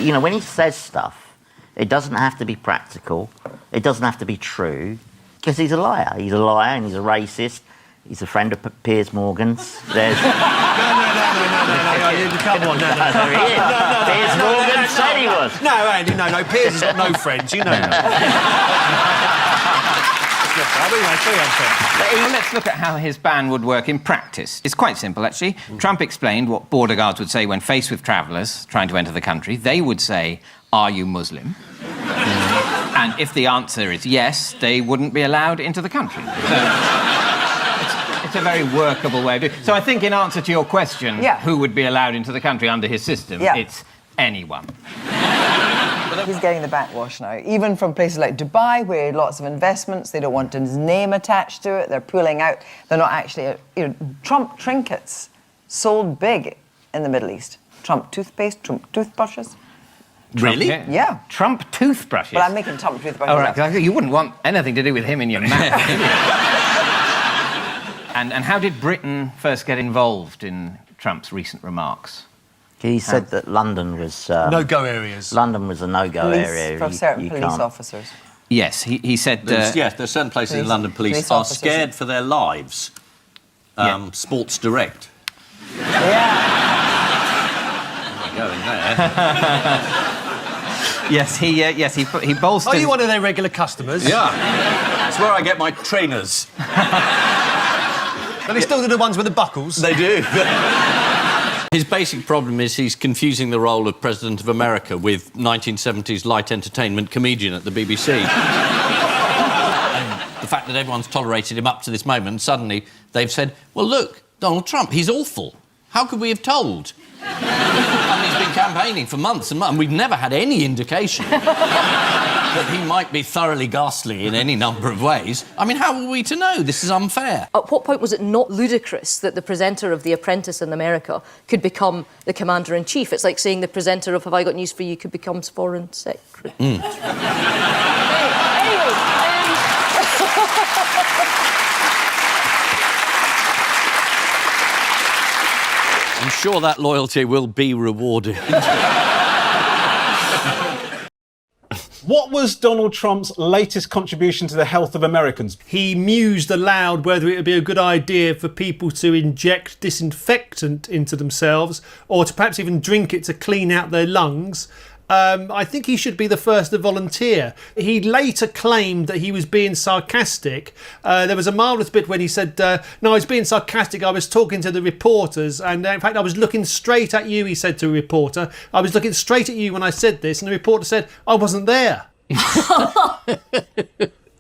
You know, when he says stuff, it doesn't have to be practical. It doesn't have to be true, because he's a liar. He's a liar and he's a racist. He's a friend of Piers Morgan's. There's... No, come on, no. Piers Morgan said he was. No, Andy, no. Piers has got no friends, you know that. Well, let's look at how his ban would work in practice. It's quite simple, actually. Trump explained what border guards would say when faced with travellers trying to enter the country. They would say, "Are you Muslim?" And if the answer is yes, they wouldn't be allowed into the country. So it's a very workable way of doing it. So I think in answer to your question, who would be allowed into the country under his system, it's anyone. He's getting the backwash now, even from places like Dubai, where he had lots of investments. They don't want his name attached to it. They're pulling out. They're not actually... Trump trinkets sold big in the Middle East. Trump toothpaste, Trump toothbrushes. Really? Yeah. Trump toothbrushes? Well, I'm making Trump toothbrushes. All right, because you wouldn't want anything to do with him in your mouth. And how did Britain first get involved in Trump's recent remarks? He said that London was... no-go areas. London was a no-go area. For certain police officers. Yes, he said... yes, there are certain places in London police are scared for their lives. Sports Direct. Yeah. Going there. Yes, he bolstered... Are you one of their regular customers? Yeah. That's where I get my trainers. And they still do the ones with the buckles? They do. His basic problem is he's confusing the role of President of America with 1970s light entertainment comedian at the BBC. And the fact that everyone's tolerated him up to this moment, suddenly they've said, well, look, Donald Trump, he's awful. How could we have told? And he's been campaigning for months and months, and we've never had any indication that he might be thoroughly ghastly in any number of ways. I mean, how were we to know? This is unfair. At what point was it not ludicrous that the presenter of The Apprentice in America could become the Commander-in-Chief? It's like saying the presenter of Have I Got News for You could become Foreign Secretary. I'm sure that loyalty will be rewarded. What was Donald Trump's latest contribution to the health of Americans? He mused aloud whether it would be a good idea for people to inject disinfectant into themselves or to perhaps even drink it to clean out their lungs. I think he should be the first to volunteer. He later claimed that he was being sarcastic. There was a marvellous bit when he said, no, I was being sarcastic. I was talking to the reporters. And in fact, I was looking straight at you, he said to a reporter. I was looking straight at you when I said this. And the reporter said, I wasn't there. I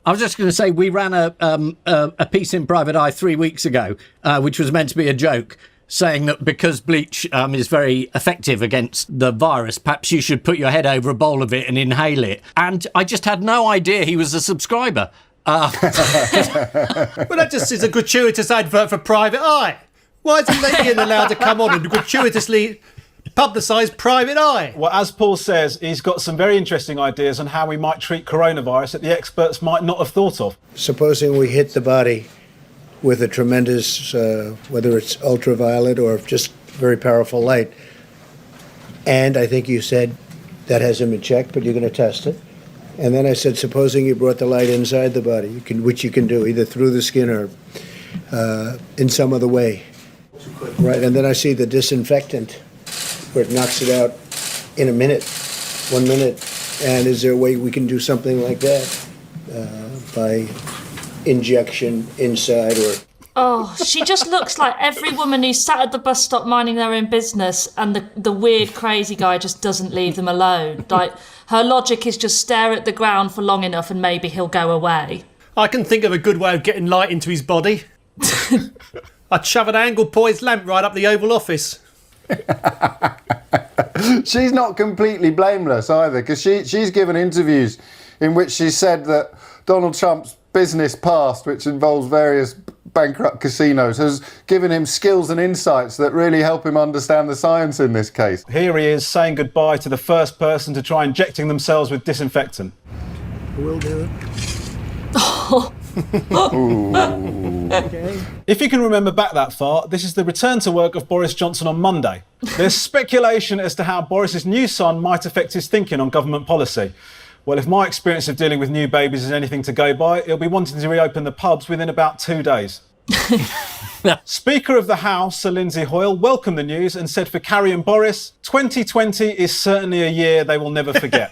was just going to say, we ran a piece in Private Eye 3 weeks ago, which was meant to be a joke, saying that because bleach is very effective against the virus, perhaps you should put your head over a bowl of it and inhale it. And I just had no idea he was a subscriber. Well, that just is a gratuitous advert for Private Eye. Why isn't Ian allowed to come on and gratuitously publicise Private Eye? Well, as Paul says, he's got some very interesting ideas on how we might treat coronavirus that the experts might not have thought of. Supposing we hit the body with a tremendous, whether it's ultraviolet or just very powerful light. And I think you said that hasn't been checked, but you're going to test it. And then I said, supposing you brought the light inside the body, which you can do either through the skin or in some other way. Right, and then I see the disinfectant where it knocks it out in a minute, 1 minute. And is there a way we can do something like that by injection inside or... Oh, she just looks like every woman who's sat at the bus stop minding their own business and the weird crazy guy just doesn't leave them alone. Like, her logic is just stare at the ground for long enough and maybe he'll go away. I can think of a good way of getting light into his body. I'd shove an angle-poised lamp right up the Oval Office. She's not completely blameless either, because she's given interviews in which she said that Donald Trump's business past, which involves various bankrupt casinos, has given him skills and insights that really help him understand the science in this case. Here he is saying goodbye to the first person to try injecting themselves with disinfectant. We'll do it. Okay. If you can remember back that far, this is the return to work of Boris Johnson on Monday. There's speculation as to how Boris's new son might affect his thinking on government policy. Well, if my experience of dealing with new babies is anything to go by, he'll be wanting to reopen the pubs within about 2 days. Speaker of the House, Sir Lindsay Hoyle, welcomed the news and said for Carrie and Boris, 2020 is certainly a year they will never forget.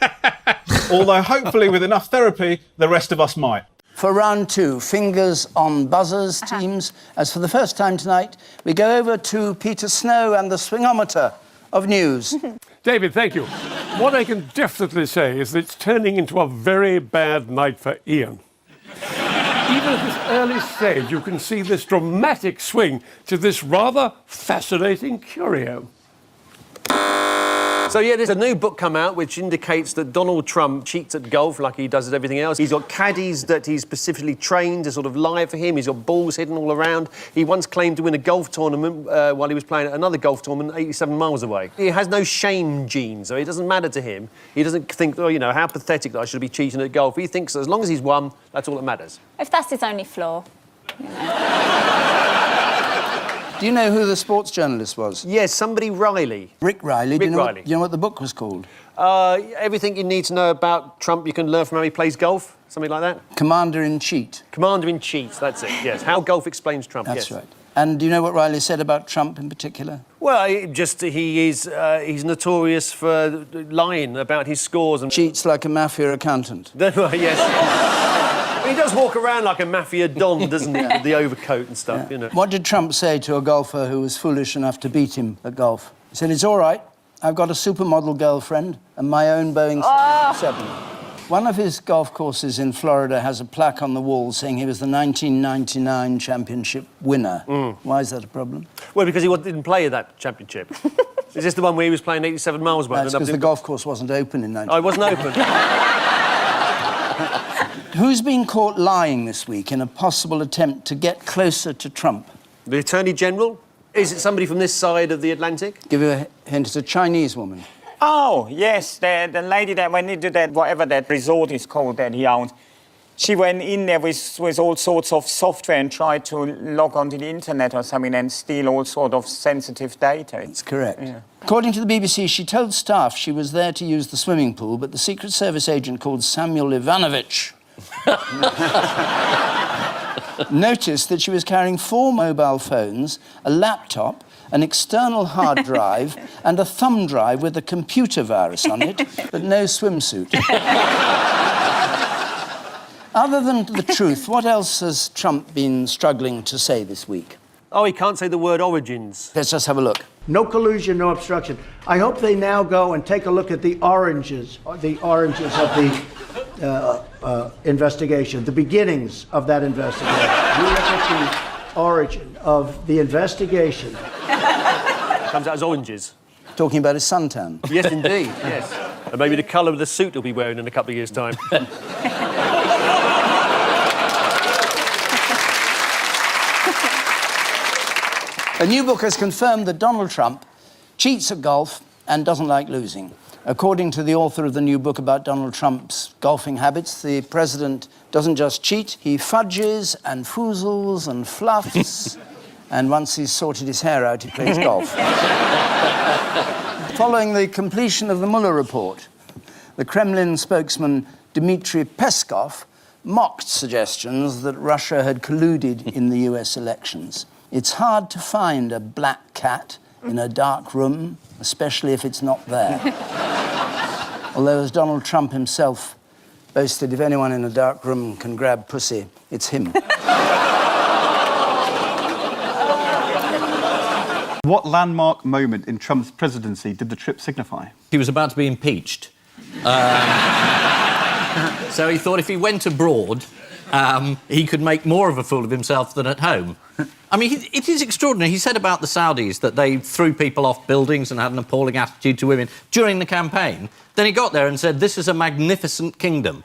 Although hopefully with enough therapy, the rest of us might. For round two, fingers on buzzers, teams, as for the first time tonight, we go over to Peter Snow and the swingometer of news. David, thank you. What I can definitely say is that it's turning into a very bad night for Ian. Even at this early stage, you can see this dramatic swing to this rather fascinating curio. So, yeah, there's a new book come out which indicates that Donald Trump cheats at golf like he does at everything else. He's got caddies that he's specifically trained to sort of lie for him. He's got balls hidden all around. He once claimed to win a golf tournament while he was playing at another golf tournament 87 miles away. He has no shame gene, so it doesn't matter to him. He doesn't think, oh, you know, how pathetic that I should be cheating at golf. He thinks as long as he's won, that's all that matters. If that's his only flaw, you know. Do you know who the sports journalist was? Yes, somebody Riley. Rick Riley. Rick Riley. Do you know what the book was called? Everything you need to know about Trump you can learn from how he plays golf, something like that. Commander-in-Chief. Commander-in-Chief, that's it, yes. How golf explains Trump, That's yes. right. And do you know what Riley said about Trump in particular? Well, he's notorious for lying about his scores and... Cheats like a mafia accountant. Yes. He does walk around like a mafia don, doesn't he, with the overcoat and stuff, you know. What did Trump say to a golfer who was foolish enough to beat him at golf? He said, it's all right. I've got a supermodel girlfriend and my own Boeing 7. One of his golf courses in Florida has a plaque on the wall saying he was the 1999 championship winner. Why is that a problem? Well, because he didn't play at that championship. Is this the one where he was playing 87 miles away? That's because the golf course wasn't open in 1999. Oh, it wasn't open. Who's been caught lying this week in a possible attempt to get closer to Trump? The Attorney General? Is it somebody from this side of the Atlantic? Give you a hint, it's a Chinese woman. Oh, yes, the lady that went into that, whatever that resort is called that he owned, she went in there with all sorts of software and tried to log onto the internet or something and steal all sort of sensitive data. That's correct. Yeah. According to the BBC, she told staff she was there to use the swimming pool, but the Secret Service agent called Samuel Ivanovich noticed that she was carrying 4 mobile phones, a laptop, an external hard drive and a thumb drive with a computer virus on it, but no swimsuit. Other than the truth, what else has Trump been struggling to say this week? Oh, he can't say the word origins. Let's just have a look. No collusion, no obstruction. I hope they now go and take a look at the oranges of the investigation, the beginnings of that investigation. You look at the origin of the investigation. Comes out as oranges. Talking about his suntan. Yes, indeed, yes. And maybe the colour of the suit he'll be wearing in a couple of years' time. A new book has confirmed that Donald Trump cheats at golf and doesn't like losing. According to the author of the new book about Donald Trump's golfing habits, the president doesn't just cheat, he fudges and foozles and fluffs, and once he's sorted his hair out, he plays golf. Following the completion of the Mueller report, the Kremlin spokesman Dmitry Peskov mocked suggestions that Russia had colluded in the US elections. It's hard to find a black cat in a dark room, especially if it's not there. Although, as Donald Trump himself boasted, if anyone in a dark room can grab pussy, it's him. What landmark moment in Trump's presidency did the trip signify? He was about to be impeached. So he thought if he went abroad, he could make more of a fool of himself than at home. I mean, it is extraordinary. He said about the Saudis that they threw people off buildings and had an appalling attitude to women during the campaign. Then he got there and said, this is a magnificent kingdom.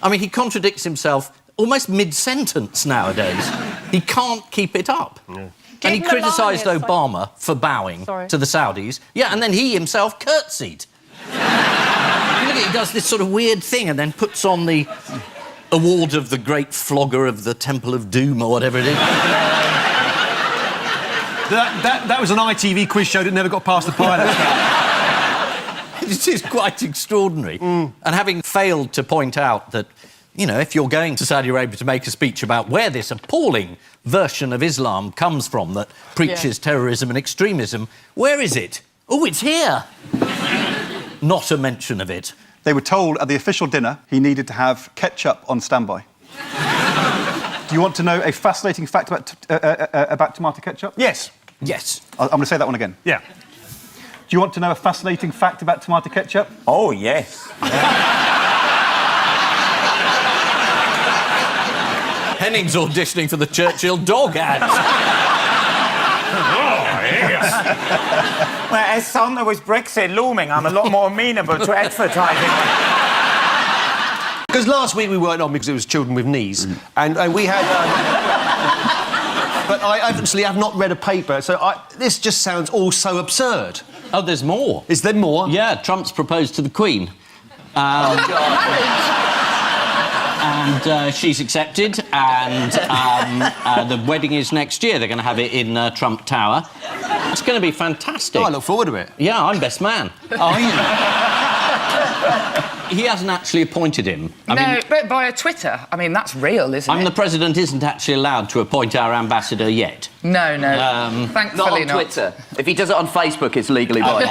I mean, he contradicts himself almost mid-sentence nowadays. He can't keep it up. Yeah. And he criticised Obama for bowing to the Saudis. Yeah, and then he himself curtsied. Look at, he does this sort of weird thing and then puts on the award of the great flogger of the Temple of Doom or whatever it is. That was an ITV quiz show that never got past the pilot. It is quite extraordinary. And having failed to point out that, you know, if you're going to Saudi Arabia to make a speech about where this appalling version of Islam comes from that preaches terrorism and extremism, where is it? Oh, it's here. Not a mention of it. They were told at the official dinner he needed to have ketchup on standby. Do you want to know a fascinating fact about tomato ketchup? Yes. Yes. I'm going to say that one again. Yeah. Do you want to know a fascinating fact about tomato ketchup? Oh, yes. Henning's auditioning for the Churchill dog ad. Well, as someone with Brexit looming, I'm a lot more amenable to advertising. Because last week we weren't on because it was children with knees, and we had... but I obviously have not read a paper, so this just sounds all so absurd. Oh, there's more. Is there more? Yeah, Trump's proposed to the Queen. And she's accepted, and the wedding is next year. They're going to have it in Trump Tower. It's going to be fantastic. Oh, I look forward to it. Yeah, I'm best man. Are you? He hasn't actually appointed him. I mean, but via Twitter. I mean, that's real, isn't it? the president isn't actually allowed to appoint our ambassador yet. No. Thankfully not on Twitter. If he does it on Facebook, it's legally binding.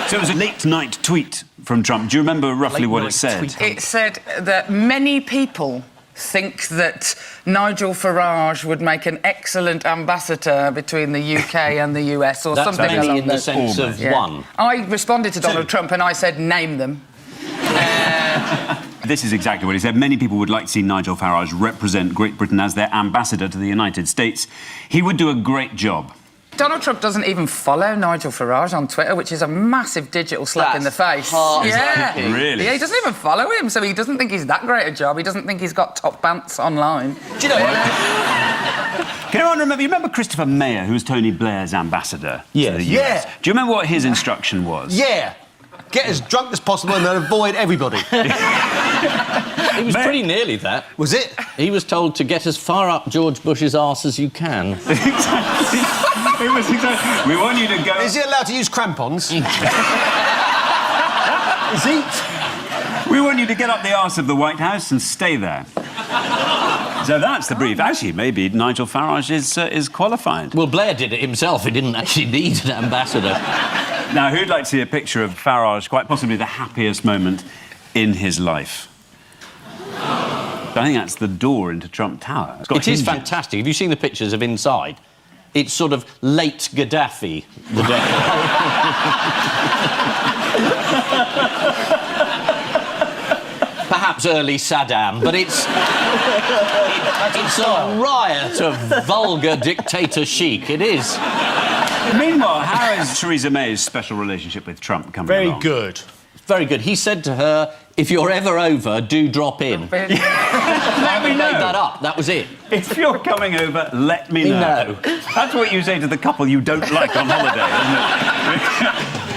So it was a late-night tweet from Trump. Do you remember roughly what it said? It said that many people think that Nigel Farage would make an excellent ambassador between the UK and the US, or That's something many along in the those sense of one. I responded to Donald Trump and I said, name them. This is exactly what he said. Many people would like to see Nigel Farage represent Great Britain as their ambassador to the United States. He would do a great job. Donald Trump doesn't even follow Nigel Farage on Twitter, which is a massive digital slap in the face. Yeah. Really? Yeah, he doesn't even follow him, so he doesn't think he's that great a job. He doesn't think he's got top pants online. Do you know what? Can anyone remember? You remember Christopher Mayer, who was Tony Blair's ambassador to the US? Yeah. Do you remember what his instruction was? Yeah. Get as drunk as possible and then avoid everybody. It was pretty nearly that. Was it? He was told to get as far up George Bush's arse as you can. It was exactly... We want you to go... Is he allowed to use crampons? Is he? We want you to get up the arse of the White House and stay there. So that's the brief. Actually, maybe Nigel Farage is qualified. Well, Blair did it himself. He didn't actually need an ambassador. Now, who'd like to see a picture of Farage, quite possibly the happiest moment in his life? I think that's the door into Trump Tower. It is fantastic. Have you seen the pictures of inside? It's sort of late Gaddafi, the day. Perhaps early Saddam, but it's a riot of vulgar dictator chic. It is. Meanwhile, how is Theresa May's special relationship with Trump coming along? Very good. Very good. He said to her, if you're ever over, do drop in. Let me know. Made that up. That was it. If you're coming over, let me know. That's what you say to the couple you don't like on holiday, isn't it?